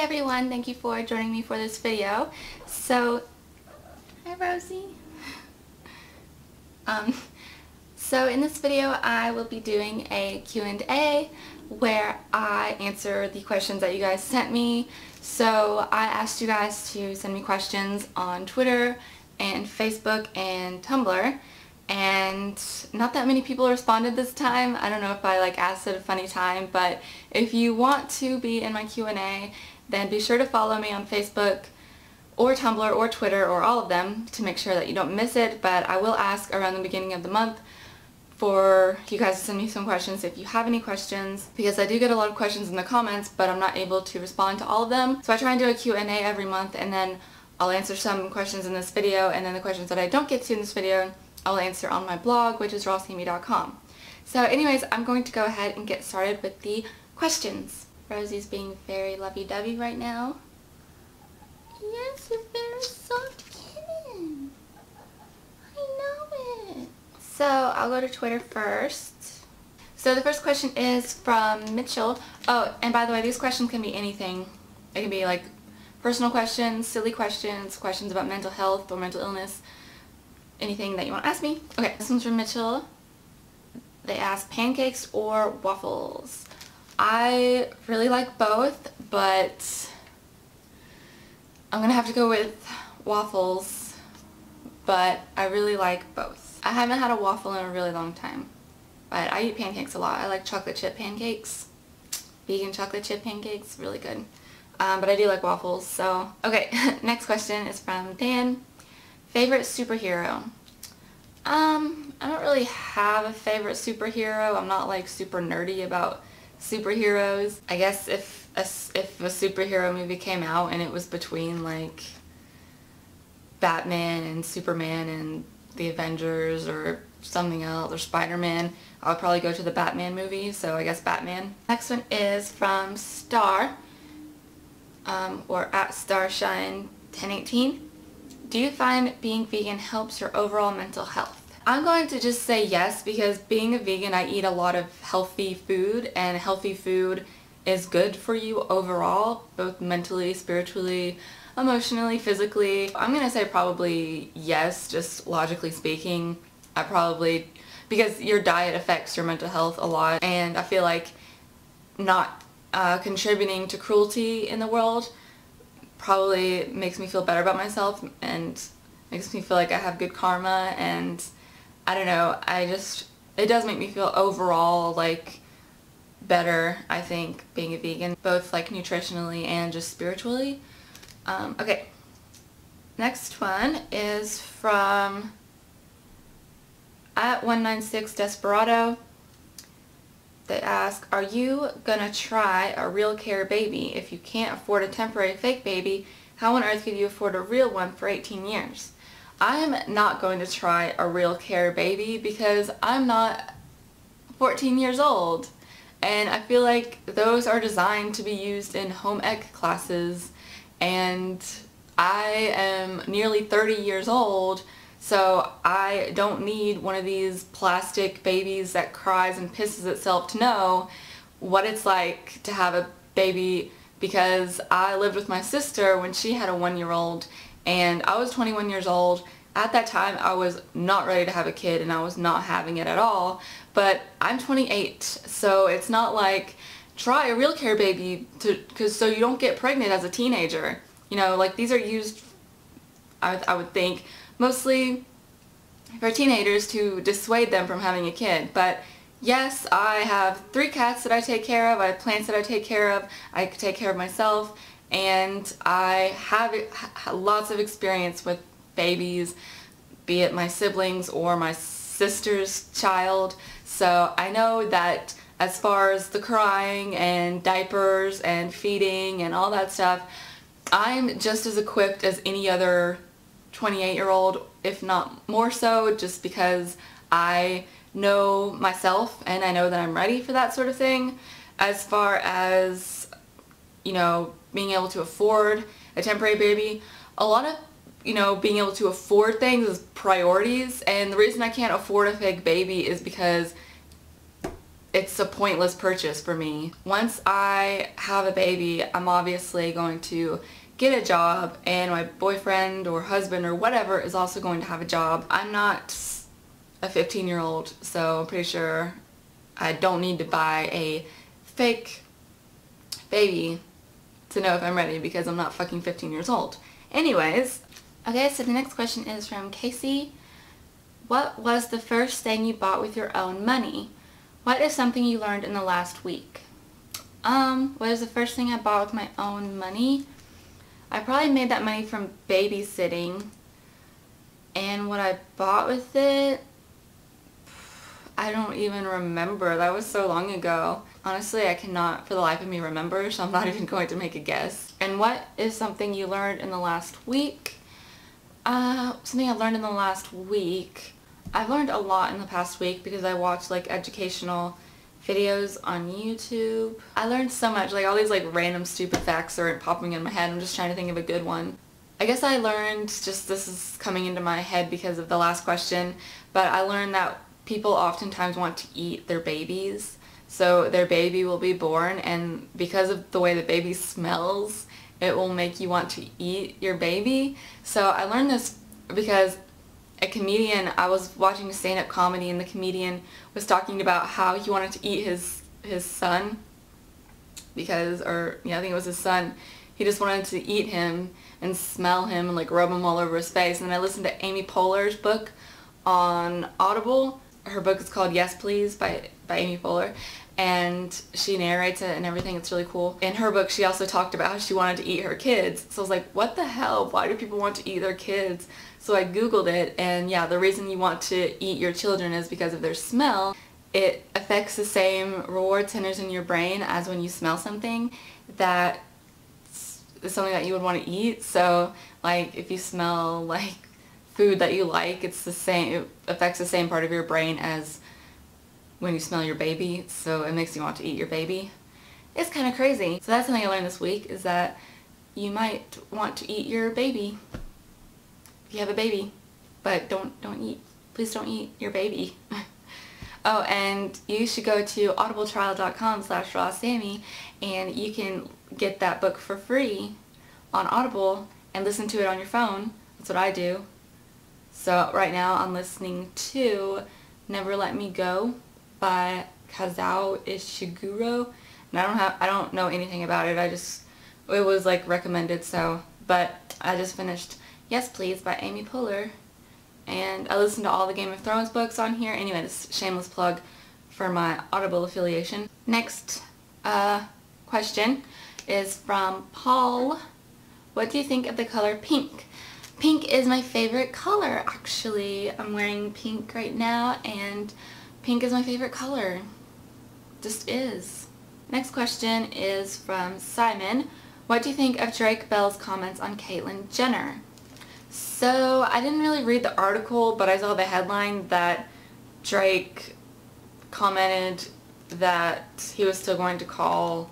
everyone, thank you for joining me for this video. So, hi Rosie. So in this video I will be doing a Q&A where I answer the questions that you guys sent me. So I asked you guys to send me questions on Twitter and Facebook and Tumblr, and not that many people responded this time. I don't know if I asked at a funny time, but if you want to be in my Q&A, then be sure to follow me on Facebook or Tumblr or Twitter or all of them to make sure that you don't miss it. But I will ask around the beginning of the month for you guys to send me some questions if you have any questions, because I do get a lot of questions in the comments, but I'm not able to respond to all of them. So I try and do a Q&A every month, and then I'll answer some questions in this video, and then the questions that I don't get to in this video I'll answer on my blog, which is rawsamey.com. So anyways, I'm going to go ahead and get started with the questions. Rosie's being very lovey-dovey right now. Yes, you're very soft kitten. I know it. So I'll go to Twitter first. So the first question is from Mitchell. Oh, and by the way, these questions can be anything. It can be like personal questions, silly questions, questions about mental health or mental illness, anything that you want to ask me. Okay, this one's from Mitchell. They ask pancakes or waffles. I really like both, but I'm gonna have to go with waffles, but I really like both. I haven't had a waffle in a really long time, but I eat pancakes a lot. I like chocolate chip pancakes. Vegan chocolate chip pancakes, really good. But I do like waffles, so. Okay, next question is from Dan. Favorite superhero? I don't really have a favorite superhero. I'm not like super nerdy about superheroes. I guess if a superhero movie came out and it was between like Batman and Superman and the Avengers or something else, or Spider-Man, I would probably go to the Batman movie, so I guess Batman. Next one is from Star, or at Starshine1018. Do you find being vegan helps your overall mental health? I'm going to just say yes, because being a vegan, I eat a lot of healthy food, and healthy food is good for you overall, both mentally, spiritually, emotionally, physically. I'm going to say probably yes, just logically speaking. I probably, because your diet affects your mental health a lot, and I feel like not contributing to cruelty in the world probably makes me feel better about myself and makes me feel like I have good karma, and I don't know, it does make me feel overall like better, I think, being a vegan, both like nutritionally and just spiritually. Okay, next one is from at 196 Desperado. They ask, are you gonna try a real care baby? If you can't afford a temporary fake baby, how on earth could you afford a real one for 18 years? I'm not going to try a real care baby because I'm not 14 years old. And I feel like those are designed to be used in home ec classes, and I am nearly 30 years old, so I don't need one of these plastic babies that cries and pisses itself to know what it's like to have a baby, because I lived with my sister when she had a 1-year-old, and I was 21 years old. At that time I was not ready to have a kid, and I was not having it at all, but I'm 28, so it's not like try a real care baby so you don't get pregnant as a teenager. You know, like these are used, I would think, mostly for teenagers to dissuade them from having a kid. But yes, I have 3 cats that I take care of, I have plants that I take care of, I take care of myself, and I have lots of experience with babies, be it my siblings or my sister's child. So I know that as far as the crying and diapers and feeding and all that stuff, I'm just as equipped as any other 28-year-old, if not more so, just because I know myself and I know that I'm ready for that sort of thing. As far as, you know, being able to afford a temporary baby, a lot of, you know, being able to afford things is priorities, and the reason I can't afford a fake baby is because it's a pointless purchase for me. Once I have a baby, I'm obviously going to get a job, and my boyfriend or husband or whatever is also going to have a job. I'm not a 15-year-old, so I'm pretty sure I don't need to buy a fake baby to know if I'm ready, because I'm not fucking 15 years old. Anyways, okay, so the next question is from Casey. What was the first thing you bought with your own money? What is something you learned in the last week? What is the first thing I bought with my own money? I probably made that money from babysitting, and what I bought with it, I don't even remember. That was so long ago. Honestly, I cannot for the life of me remember, so I'm not even going to make a guess. And what is something you learned in the last week? Something I learned in the last week. I've learned a lot in the past week because I watched like educational videos on YouTube. I learned so much, like all these like random stupid facts are popping in my head. I'm just trying to think of a good one. I guess I learned, just this is coming into my head because of the last question, but I learned that people oftentimes want to eat their babies. So their baby will be born, and because of the way the baby smells, it will make you want to eat your baby. So I learned this because a comedian, I was watching stand-up comedy, and the comedian was talking about how he wanted to eat his son because, or yeah, I think it was his son. He just wanted to eat him and smell him and like rub him all over his face. And then I listened to Amy Poehler's book on Audible. Her book is called Yes Please by Amy Poehler, and she narrates it and everything. It's really cool. In her book, she also talked about how she wanted to eat her kids. So I was like, what the hell? Why do people want to eat their kids? So I googled it, and yeah, the reason you want to eat your children is because of their smell. It affects the same reward centers in your brain as when you smell something that is something that you would want to eat. So like if you smell like food that you like, it's the same, it affects the same part of your brain as when you smell your baby, so it makes you want to eat your baby. It's kind of crazy. So that's something I learned this week, is that you might want to eat your baby if you have a baby, but don't eat, please don't eat your baby. Oh, and you should go to audibletrial.com/rawsammy, and you can get that book for free on Audible and listen to it on your phone. That's what I do. So right now I'm listening to Never Let Me Go by Kazuo Ishiguro, and I don't know anything about it. It was like recommended, so, but I just finished Yes Please by Amy Poehler, and I listened to all the Game of Thrones books on here. Anyway, this shameless plug for my Audible affiliation. Next question is from Paul. What do you think of the color pink? Pink is my favorite color, actually. I'm wearing pink right now, and pink is my favorite color. Just is. Next question is from Simon. What do you think of Drake Bell's comments on Caitlyn Jenner? So, I didn't really read the article, but I saw the headline that Drake commented that he was still going to call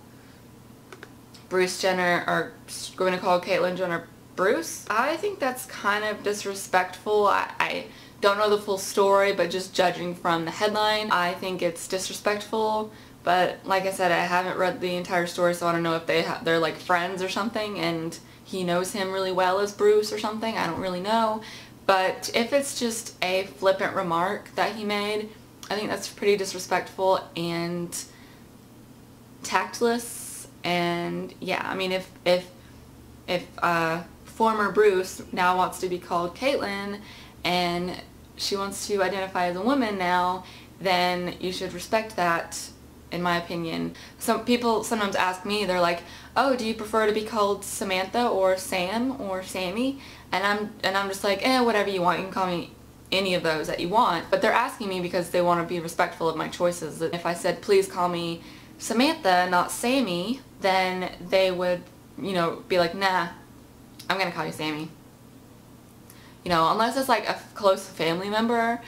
Bruce Jenner, or going to call Caitlyn Jenner Bruce. I think that's kind of disrespectful. I don't know the full story, but just judging from the headline, I think it's disrespectful. But like I said, I haven't read the entire story, so I don't know if they're like friends or something, and he knows him really well as Bruce or something. I don't really know. But if it's just a flippant remark that he made, I think that's pretty disrespectful and tactless. And yeah, I mean, if former Bruce now wants to be called Caitlyn, and she wants to identify as a woman now, then you should respect that, in my opinion. Some people sometimes ask me, they're like, oh, do you prefer to be called Samantha or Sam or Sammy? And I'm just like, whatever you want. You can call me any of those that you want. But they're asking me because they want to be respectful of my choices. If I said, please call me Samantha, not Sammy, then they would, you know, be like, nah, I'm gonna call you Sammy. You know, unless it's like a close family member,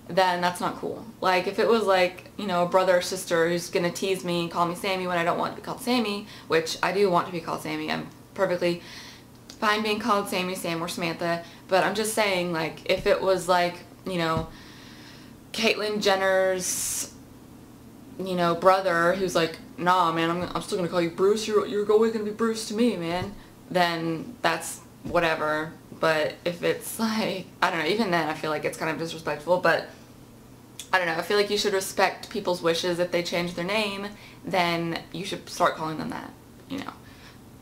then that's not cool. Like, if it was like, you know, a brother or sister who's gonna tease me and call me Sammy when I don't want to be called Sammy, which I do want to be called Sammy. I'm perfectly fine being called Sammy, Sam, or Samantha, but I'm just saying, like, if it was like, you know, Caitlyn Jenner's you know, brother who's like, nah man, I'm still gonna call you Bruce, you're always gonna be Bruce to me, man, then that's whatever. But if it's like, I don't know, even then I feel like it's kind of disrespectful. But I don't know, I feel like you should respect people's wishes. If they change their name, then you should start calling them that, you know.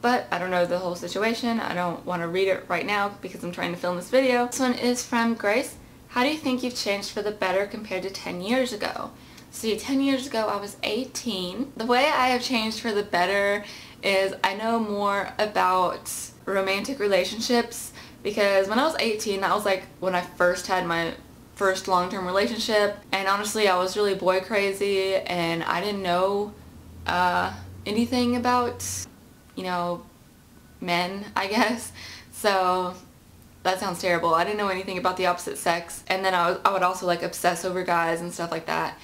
But I don't know the whole situation. I don't want to read it right now because I'm trying to film this video. This one is from Grace. How do you think you've changed for the better compared to 10 years ago? See, 10 years ago I was 18. The way I have changed for the better is I know more about romantic relationships, because when I was 18, that was like when I first had my first long-term relationship, and honestly I was really boy crazy and I didn't know anything about, you know, men, I guess. So that sounds terrible. I didn't know anything about the opposite sex, and then I would also like obsess over guys and stuff like that.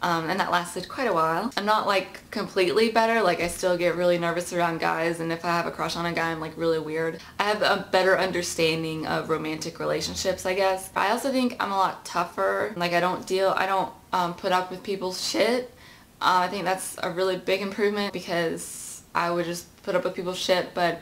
And that lasted quite a while. I'm not like completely better, like I still get really nervous around guys, and if I have a crush on a guy I'm like really weird. I have a better understanding of romantic relationships, I guess. I also think I'm a lot tougher. Like I don't put up with people's shit. I think that's a really big improvement, because I would just put up with people's shit, but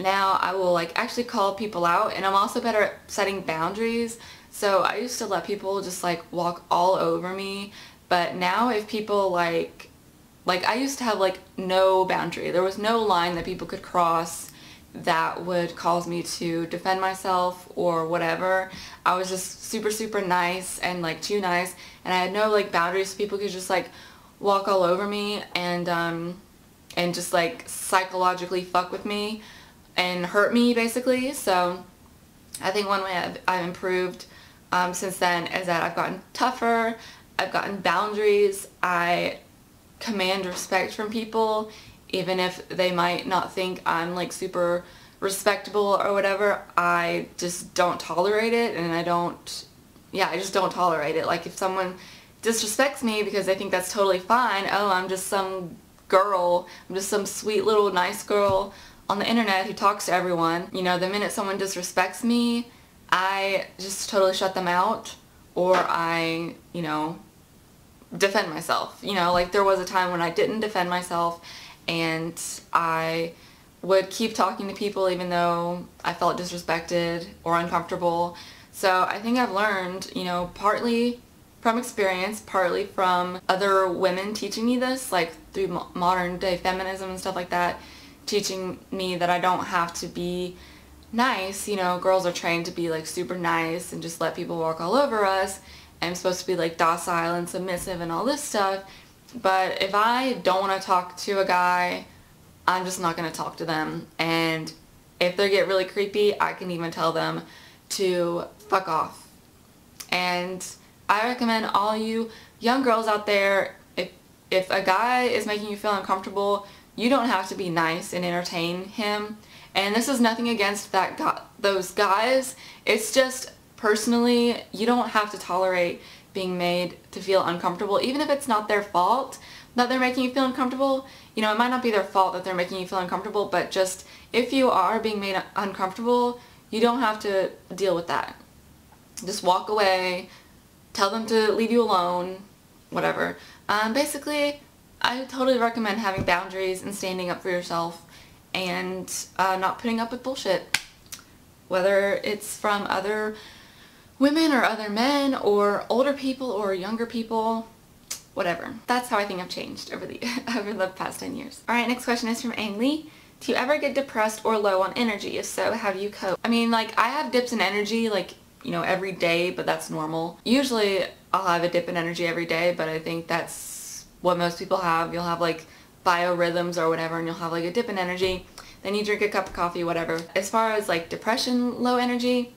now I will like actually call people out, and I'm also better at setting boundaries. So I used to let people just like walk all over me. But now if people like I used to have like no boundary. There was no line that people could cross that would cause me to defend myself or whatever. I was just super nice and like too nice, and I had no like boundaries, so people could just like walk all over me and just like psychologically fuck with me and hurt me basically. So I think one way I've improved since then is that I've gotten tougher. I've gotten boundaries. I command respect from people, even if they might not think I'm like super respectable or whatever. I just don't tolerate it, and I just don't tolerate it. Like if someone disrespects me because they think that's totally fine, oh, I'm just some girl, I'm just some sweet little nice girl on the internet who talks to everyone. You know, the minute someone disrespects me, I just totally shut them out, or I, you know, defend myself. You know, like there was a time when I didn't defend myself, and I would keep talking to people even though I felt disrespected or uncomfortable. So I think I've learned, you know, partly from experience, partly from other women teaching me this, like through modern day feminism and stuff like that, teaching me that I don't have to be nice. You know, girls are trained to be like super nice and just let people walk all over us. I'm supposed to be like docile and submissive and all this stuff. But if I don't want to talk to a guy, I'm just not going to talk to them. And if they get really creepy, I can even tell them to fuck off. And I recommend all you young girls out there, if a guy is making you feel uncomfortable, you don't have to be nice and entertain him. And this is nothing against those guys. It's just personally, you don't have to tolerate being made to feel uncomfortable, even if it's not their fault that they're making you feel uncomfortable. You know, it might not be their fault that they're making you feel uncomfortable, but just if you are being made uncomfortable, you don't have to deal with that. Just walk away, tell them to leave you alone, whatever. Basically, I totally recommend having boundaries and standing up for yourself, and not putting up with bullshit. Whether it's from other women or other men or older people or younger people, whatever. That's how I think I've changed over the past 10 years. Alright, next question is from Aang Lee. Do you ever get depressed or low on energy? If so, how do you cope? I mean, like, I have dips in energy, like, you know, every day, but that's normal. Usually I'll have a dip in energy every day, but I think that's what most people have. You'll have like biorhythms or whatever, and you'll have like a dip in energy. Then you drink a cup of coffee, whatever. As far as like depression, low energy,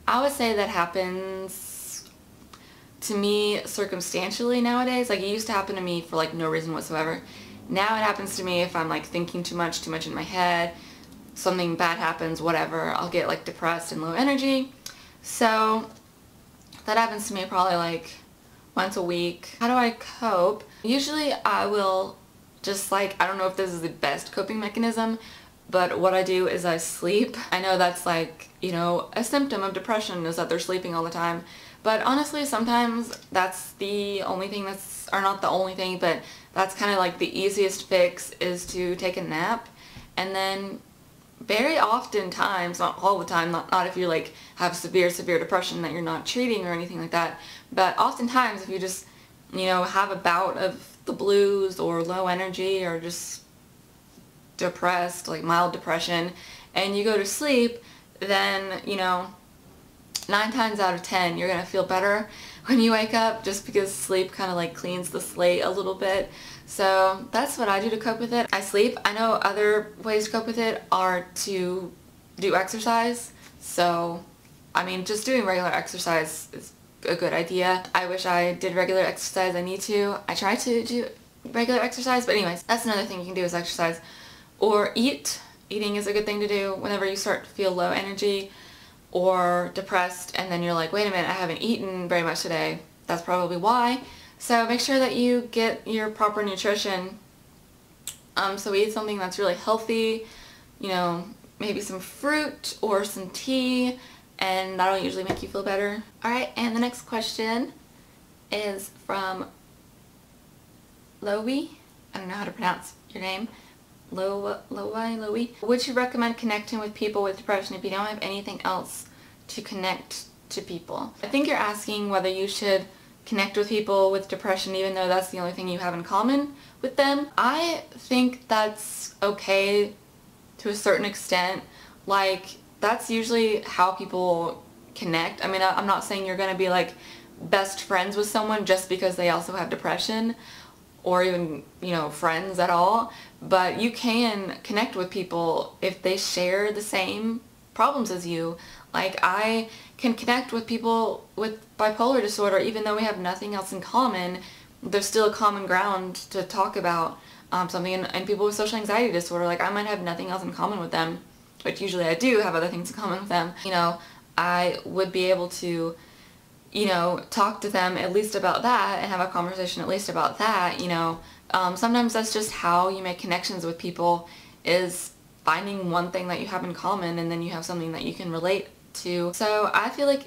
I would say that happens to me circumstantially nowadays. Like, it used to happen to me for like no reason whatsoever. Now it happens to me if I'm like thinking too much in my head, something bad happens, whatever, I'll get like depressed and low energy. So that happens to me probably like once a week. How do I cope? Usually I will just like, I don't know if this is the best coping mechanism, but what I do is I sleep. I know that's like, you know, a symptom of depression is that they're sleeping all the time, But honestly, sometimes that's the only thing or not the only thing, but that's kind of like the easiest fix, is to take a nap. And then very often times, not all the time, not if you like have severe depression that you're not treating or anything like that, but oftentimes if you just, have a bout of the blues or low energy or just depressed, like mild depression, and you go to sleep, then, 9 times out of 10 you're gonna feel better when you wake up, just because sleep kind of like cleans the slate a little bit. So that's what I do to cope with it. I sleep. I know other ways to cope with it are to do exercise. So, I mean, just doing regular exercise is a good idea. I wish I did regular exercise. I need to. I try to do regular exercise, but anyways, that's another thing you can do, is exercise. Or eat. Eating is a good thing to do whenever you start to feel low energy or depressed, and then you're like, wait a minute, I haven't eaten very much today. That's probably why. So make sure that you get your proper nutrition. So eat something that's really healthy, maybe some fruit or some tea, and that'll usually make you feel better. Alright, and the next question is from Lowy. I don't know how to pronounce your name. Lowy. Would you recommend connecting with people with depression if you don't have anything else to connect to people? I think you're asking whether you should connect with people with depression even though that's the only thing you have in common with them. I think that's okay to a certain extent. Like, that's usually how people connect. I mean, I'm not saying you're gonna be like best friends with someone just because they also have depression, or even, friends at all, but you can connect with people if they share the same problems as you. Like, I can connect with people with bipolar disorder even though we have nothing else in common. There's still a common ground to talk about something, and people with social anxiety disorder, like, I might have nothing else in common with them, but usually I do have other things in common with them. I would be able to talk to them at least about that and have a conversation at least about that. Sometimes that's just how you make connections with people, is finding one thing that you have in common, and then you have something that you can relate to. So I feel like,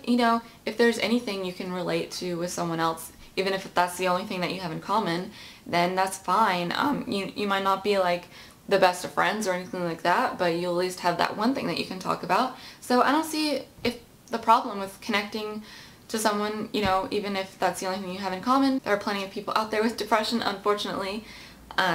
if there's anything you can relate to with someone else, even if that's the only thing that you have in common, then that's fine. You might not be like the best of friends or anything like that, but you'll at least have that one thing that you can talk about. So I don't see if the problem with connecting to someone, even if that's the only thing you have in common. There are plenty of people out there with depression, unfortunately,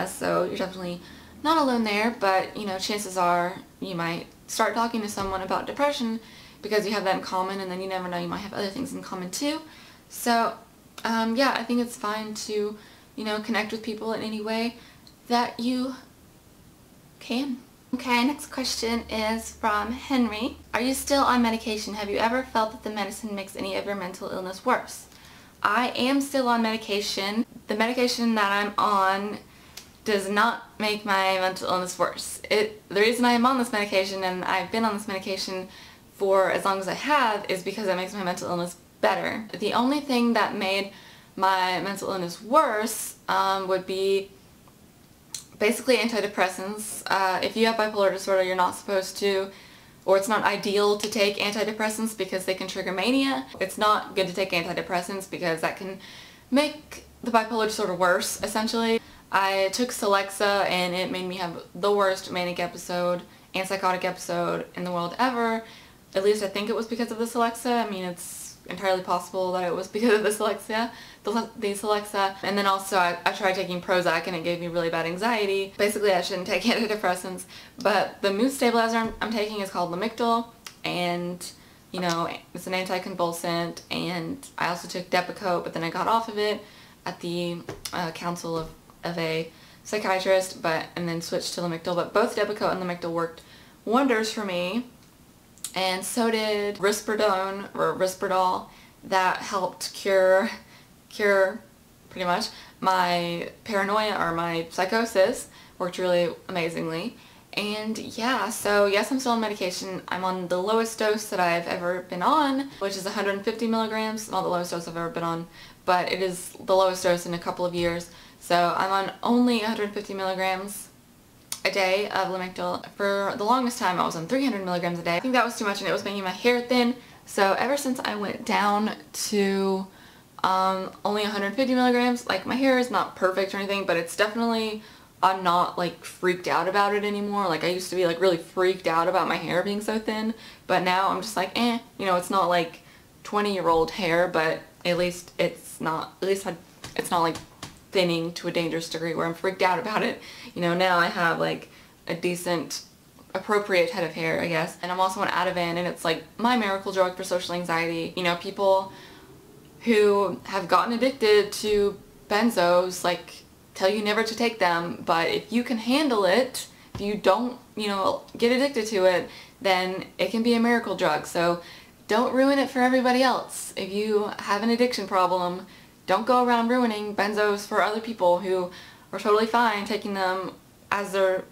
so you're definitely not alone there, but, chances are you might start talking to someone about depression because you have that in common, and then you never know, you might have other things in common too. So, yeah, I think it's fine to, connect with people in any way that you can. Okay, next question is from Henry. Are you still on medication? Have you ever felt that the medicine makes any of your mental illness worse? I am still on medication. The medication that I'm on does not make my mental illness worse. The reason I'm on this medication, and I've been on this medication for as long as I have, is because it makes my mental illness better. The only thing that made my mental illness worse would be basically antidepressants. If you have bipolar disorder, you're not supposed to, or it's not ideal to take antidepressants because they can trigger mania. It's not good to take antidepressants because that can make the bipolar disorder worse, essentially. I took Celexa and it made me have the worst manic episode and psychotic episode in the world ever. At least I think it was because of the Celexa. I mean, it's entirely possible that it was because of the Celexa. And then also I tried taking Prozac and it gave me really bad anxiety. Basically, I shouldn't take antidepressants, but the mood stabilizer I'm taking is called Lamictal, and it's an anticonvulsant, and I also took Depakote, but then I got off of it at the counsel of a psychiatrist, and then switched to Lamictal. But both Depakote and Lamictal worked wonders for me, and so did Risperidone or Risperdal. That helped cure pretty much my paranoia or my psychosis. Worked really amazingly. And yeah, so yes, I'm still on medication. I'm on the lowest dose that I've ever been on, which is 150 milligrams. Not the lowest dose I've ever been on, but it is the lowest dose in a couple of years. So I'm on only 150 milligrams a day of Lamictal. For the longest time I was on 300 milligrams a day. I think that was too much and it was making my hair thin, So ever since I went down to only 150 milligrams, like my hair is not perfect or anything, but it's definitely, I'm not like freaked out about it anymore. Like I used to be like really freaked out about my hair being so thin, but now I'm just like, you know, it's not like 20-year-old hair, but at least it's not like thinning to a dangerous degree where I'm freaked out about it. You know, now I have like a decent, appropriate head of hair, I guess. And I'm also on Ativan, and it's like my miracle drug for social anxiety. You know, people who have gotten addicted to benzos like tell you never to take them, but if you can handle it, if you don't, you know, get addicted to it, then it can be a miracle drug. So don't ruin it for everybody else. If you have an addiction problem, don't go around ruining benzos for other people who are totally fine taking them as they're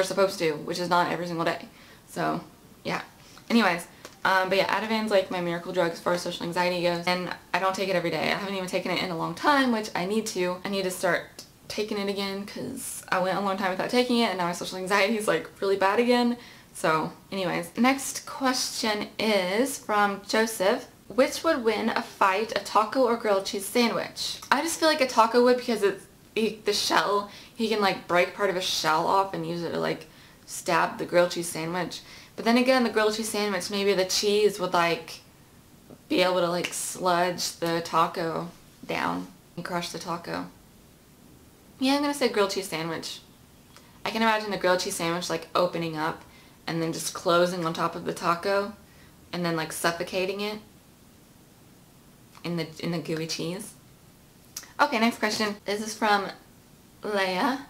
supposed to, which is not every single day. So yeah. Anyways, but yeah, Ativan's like my miracle drug as far as social anxiety goes, and I don't take it every day. I haven't even taken it in a long time, which I need to. I need to start taking it again because I went a long time without taking it, and now my social anxiety is like really bad again. So anyways, next question is from Joseph. Which would win a fight, a taco or grilled cheese sandwich? I just feel like a taco would, because it's the shell, he can like break part of a shell off and use it to like stab the grilled cheese sandwich. But then again, the grilled cheese sandwich, maybe the cheese would like be able to like sludge the taco down and crush the taco. Yeah, I'm gonna say grilled cheese sandwich. I can imagine the grilled cheese sandwich like opening up and then just closing on top of the taco and then like suffocating it in the gooey cheese. Okay, next question. This is from Leia.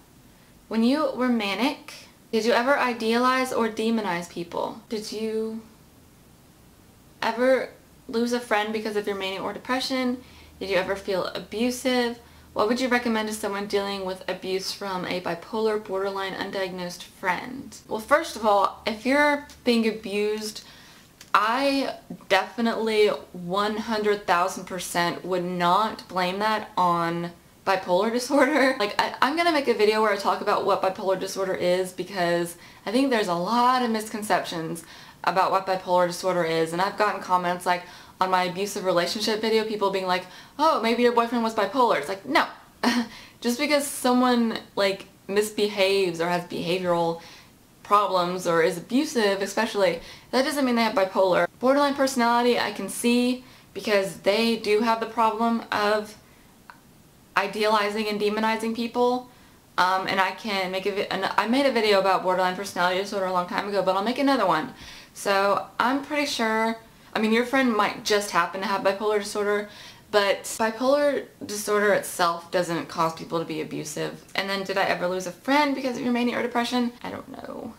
When you were manic, did you ever idealize or demonize people? Did you ever lose a friend because of your mania or depression? Did you ever feel abusive? What would you recommend to someone dealing with abuse from a bipolar, borderline, undiagnosed friend? Well, first of all, if you're being abused, I definitely 100,000% would not blame that on bipolar disorder. Like, I'm gonna make a video where I talk about what bipolar disorder is, because I think there's a lot of misconceptions about what bipolar disorder is, and I've gotten comments like on my abusive relationship video, people being like, oh, maybe your boyfriend was bipolar. It's like, no. Just because someone like misbehaves or has behavioral problems or is abusive especially, that doesn't mean they have bipolar. Borderline personality I can see, because they do have the problem of idealizing and demonizing people, and I can make I made a video about borderline personality disorder a long time ago, but I'll make another one. So I'm pretty sure, I mean, your friend might just happen to have bipolar disorder, but bipolar disorder itself doesn't cause people to be abusive. And then, did I ever lose a friend because of your mania or depression? I don't know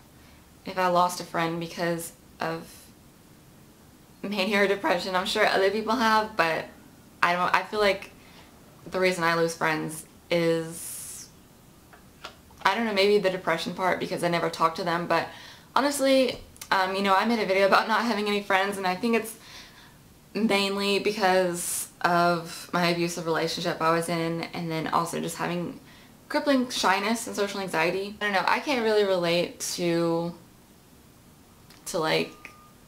if I lost a friend because of mania or depression. I'm sure other people have, but I feel like the reason I lose friends is, I don't know, maybe the depression part, because I never talk to them. But honestly, you know, I made a video about not having any friends, and I think it's mainly because of my abusive relationship I was in, and then also just having crippling shyness and social anxiety. I don't know, I can't really relate to like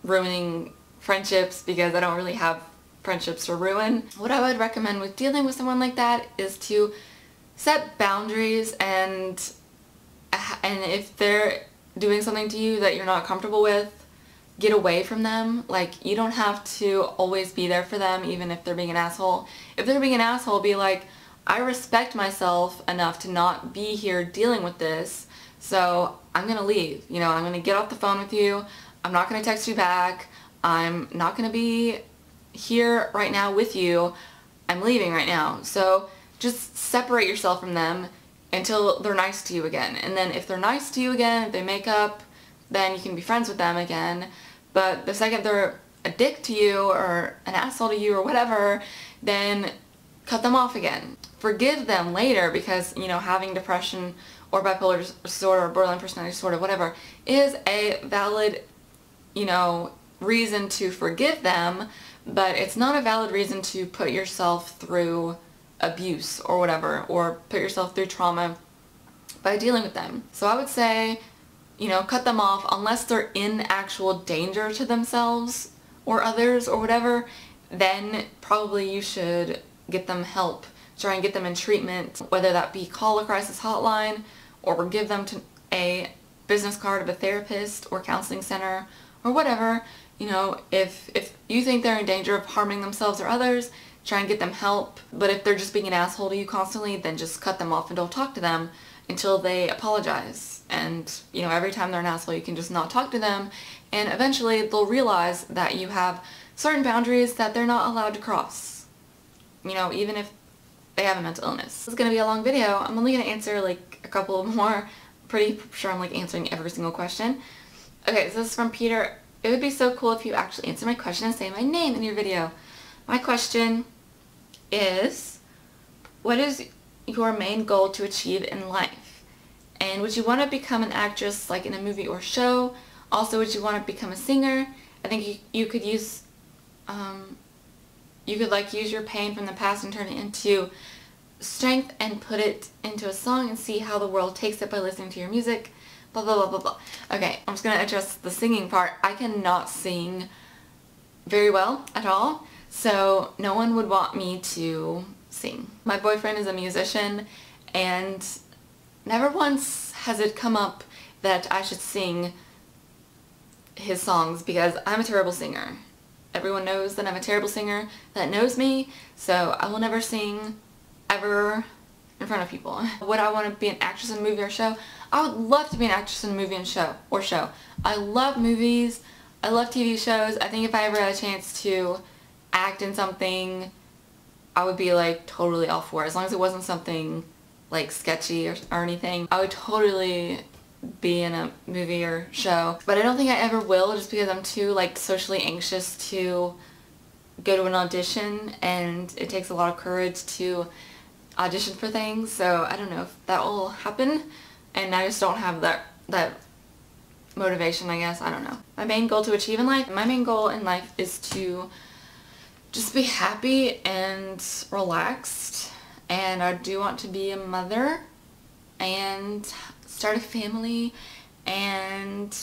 ruining friendships, because I don't really have friendships to ruin. What I would recommend with dealing with someone like that is to set boundaries, and if they're doing something to you that you're not comfortable with, get away from them. Like, you don't have to always be there for them, even if they're being an asshole. If they're being an asshole, be like, I respect myself enough to not be here dealing with this, so I'm gonna leave. You know, I'm gonna get off the phone with you. I'm not gonna text you back. I'm not gonna be here right now with you. I'm leaving right now. So just separate yourself from them until they're nice to you again. And then if they're nice to you again, if they make up, then you can be friends with them again. But the second they're a dick to you or an asshole to you or whatever, then cut them off again. Forgive them later, because, you know, having depression or bipolar disorder or borderline personality disorder, whatever, is a valid, you know, reason to forgive them, but it's not a valid reason to put yourself through abuse or whatever, or put yourself through trauma by dealing with them. So I would say, you know, cut them off unless they're in actual danger to themselves or others or whatever, then probably you should get them help. Try and get them in treatment, whether that be call a crisis hotline or give them to a business card of a therapist or counseling center or whatever. You know, if you think they're in danger of harming themselves or others, try and get them help. But if they're just being an asshole to you constantly, then just cut them off and don't talk to them until they apologize. And, you know, every time they're an asshole, you can just not talk to them, and eventually they'll realize that you have certain boundaries that they're not allowed to cross. You know, even if they have a mental illness. This is going to be a long video. I'm only going to answer like a couple more. Pretty sure I'm like answering every single question. Okay, so this is from Peter. It would be so cool if you actually answer my question and say my name in your video. My question is, what is your main goal to achieve in life? And would you want to become an actress like in a movie or show? Also, would you want to become a singer? I think you could use use your pain from the past and turn it into strength and put it into a song and see how the world takes it by listening to your music. Blah blah blah blah blah. Okay, I'm just gonna address the singing part. I cannot sing very well at all, so no one would want me to sing. My boyfriend is a musician, and never once has it come up that I should sing his songs because I'm a terrible singer. Everyone knows that I'm a terrible singer that knows me, so I will never sing ever in front of people. Would I want to be an actress in a movie or show? I would love to be an actress in a movie and show. I love movies. I love TV shows. I think if I ever had a chance to act in something, I would be like totally all for it. As long as it wasn't something like sketchy or anything, I would totally be in a movie or show. But I don't think I ever will, just because I'm too like socially anxious to go to an audition, and it takes a lot of courage to audition for things, so I don't know if that will happen, and I just don't have that motivation, I guess. I don't know. My main goal to achieve in life? My main goal in life is to just be happy and relaxed, and I do want to be a mother and start a family and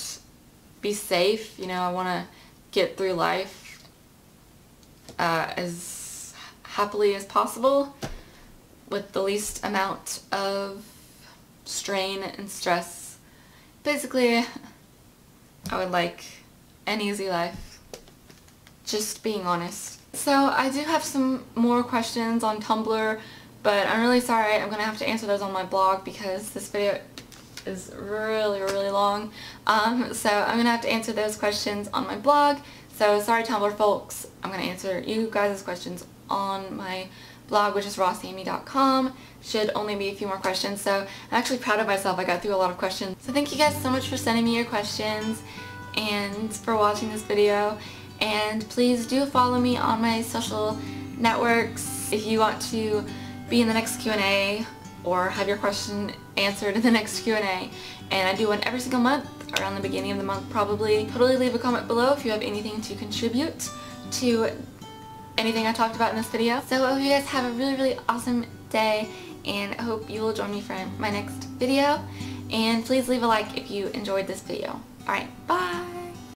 be safe. You know, I want to get through life as happily as possible with the least amount of strain and stress. Basically, I would like an easy life. Just being honest. So I do have some more questions on Tumblr, but I'm really sorry. I'm gonna have to answer those on my blog because this video is really long. So I'm gonna have to answer those questions on my blog. So sorry, Tumblr folks. I'm gonna answer you guys' questions on my blog, which is rossamy.com. Should only be a few more questions, so I'm actually proud of myself. I got through a lot of questions. So thank you guys so much for sending me your questions and for watching this video. And please do follow me on my social networks if you want to be in the next Q&A or have your question answered in the next Q&A. And I do one every single month, around the beginning of the month probably. Totally leave a comment below if you have anything to contribute to anything I talked about in this video. So I hope you guys have a really awesome day, and I hope you will join me for my next video. And please leave a like if you enjoyed this video. Alright, bye!